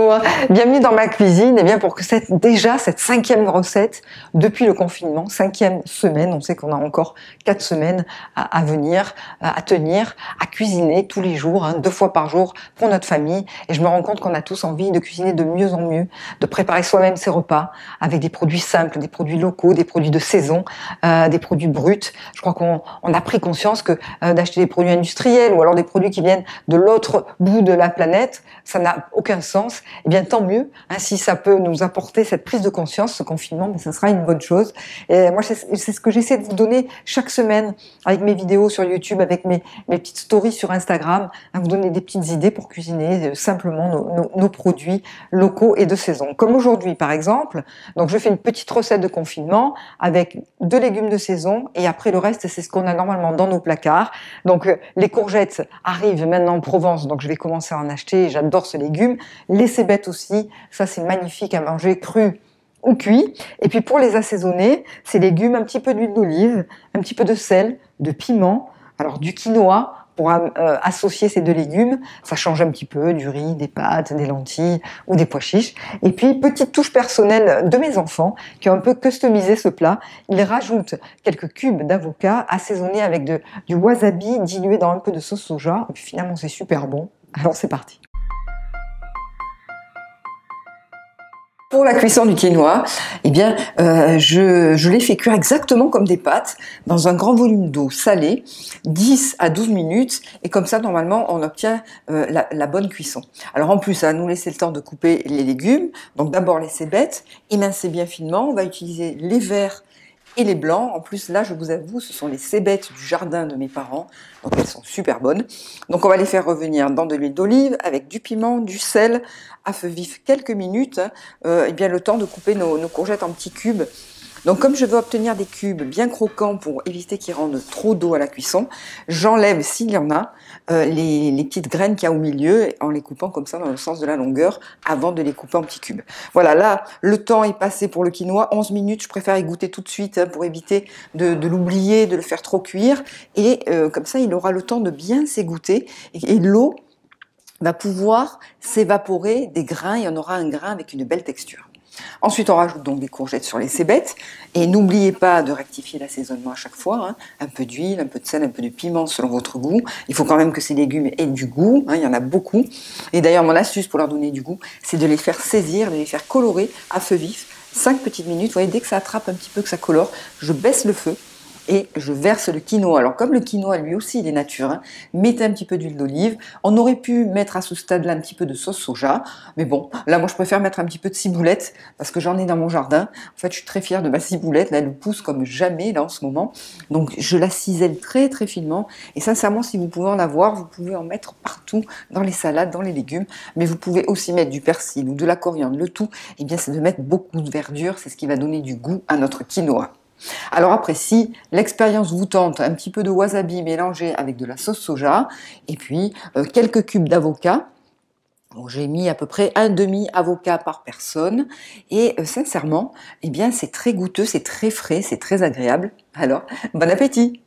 Bonjour, bienvenue dans ma cuisine. Et bien pour que déjà cette 5e recette depuis le confinement, 5e semaine, on sait qu'on a encore 4 semaines à venir, à tenir, à cuisiner tous les jours, 2 fois par jour pour notre famille. Et je me rends compte qu'on a tous envie de cuisiner de mieux en mieux, de préparer soi-même ses repas avec des produits simples, des produits locaux, des produits de saison, des produits bruts. Je crois qu'on a pris conscience que d'acheter des produits industriels ou alors des produits qui viennent de l'autre bout de la planète, ça n'a aucun sens. Eh bien, tant mieux. Si ça peut nous apporter cette prise de conscience, ce confinement, mais ça sera une bonne chose. Et moi, c'est ce que j'essaie de vous donner chaque semaine avec mes vidéos sur YouTube, avec mes petites stories sur Instagram, vous donner des petites idées pour cuisiner simplement nos produits locaux et de saison. Comme aujourd'hui, par exemple. Donc, je fais une petite recette de confinement avec 2 légumes de saison et après le reste, c'est ce qu'on a normalement dans nos placards. Donc, les courgettes arrivent maintenant en Provence, donc je vais commencer à en acheter. J'adore ce légume. Les cébettes aussi, ça c'est magnifique à manger cru ou cuit. Et puis pour les assaisonner, ces légumes, un petit peu d'huile d'olive, un petit peu de sel, de piment, alors du quinoa pour associer ces 2 légumes. Ça change un petit peu du riz, des pâtes, des lentilles ou des pois chiches. Et puis petite touche personnelle de mes enfants qui ont un peu customisé ce plat. Ils rajoutent quelques cubes d'avocat assaisonnés avec du wasabi dilué dans un peu de sauce soja. Et puis finalement c'est super bon. Alors c'est parti. Pour la cuisson du quinoa, eh bien, je l'ai fait cuire exactement comme des pâtes, dans un grand volume d'eau salée, 10 à 12 minutes, et comme ça, normalement, on obtient la bonne cuisson. Alors en plus, ça va nous laisser le temps de couper les légumes. Donc d'abord les cébettes, émincer bien finement. On va utiliser les verts et les blancs. En plus, là, je vous avoue, ce sont les cébettes du jardin de mes parents. Donc, elles sont super bonnes. Donc, on va les faire revenir dans de l'huile d'olive avec du piment, du sel, à feu vif quelques minutes. Et bien, le temps de couper nos courgettes en petits cubes. Donc, comme je veux obtenir des cubes bien croquants pour éviter qu'ils rendent trop d'eau à la cuisson, j'enlève, s'il y en a, les petites graines qu'il y a au milieu en les coupant comme ça dans le sens de la longueur avant de les couper en petits cubes. Voilà, là, le temps est passé pour le quinoa, 11 minutes, je préfère égoutter tout de suite pour éviter de l'oublier, de le faire trop cuire. Et comme ça, il aura le temps de bien s'égoutter et l'eau va pouvoir s'évaporer des grains et on aura un grain avec une belle texture. Ensuite, on rajoute donc des courgettes sur les cébettes et n'oubliez pas de rectifier l'assaisonnement à chaque fois. Un peu d'huile, un peu de sel, un peu de piment selon votre goût. Il faut quand même que ces légumes aient du goût, il y en a beaucoup. Et d'ailleurs, mon astuce pour leur donner du goût, c'est de les faire saisir, de les faire colorer à feu vif, 5 petites minutes. Vous voyez, dès que ça attrape un petit peu, que ça colore, je baisse le feu. Et je verse le quinoa. Alors comme le quinoa lui aussi il est nature, mettez un petit peu d'huile d'olive. On aurait pu mettre à ce stade-là un petit peu de sauce soja, mais bon, là moi je préfère mettre un petit peu de ciboulette parce que j'en ai dans mon jardin. En fait je suis très fière de ma ciboulette, là elle pousse comme jamais là en ce moment. Donc je la cisèle très très finement et sincèrement si vous pouvez en avoir, vous pouvez en mettre partout dans les salades, dans les légumes, mais vous pouvez aussi mettre du persil ou de la coriandre. Le tout, eh bien c'est de mettre beaucoup de verdure, c'est ce qui va donner du goût à notre quinoa. Alors après, si l'expérience vous tente, un petit peu de wasabi mélangé avec de la sauce soja, et puis quelques cubes d'avocat. Bon, j'ai mis à peu près un demi-avocat par personne, et sincèrement, eh bien c'est très goûteux, c'est très frais, c'est très agréable. Alors, bon appétit!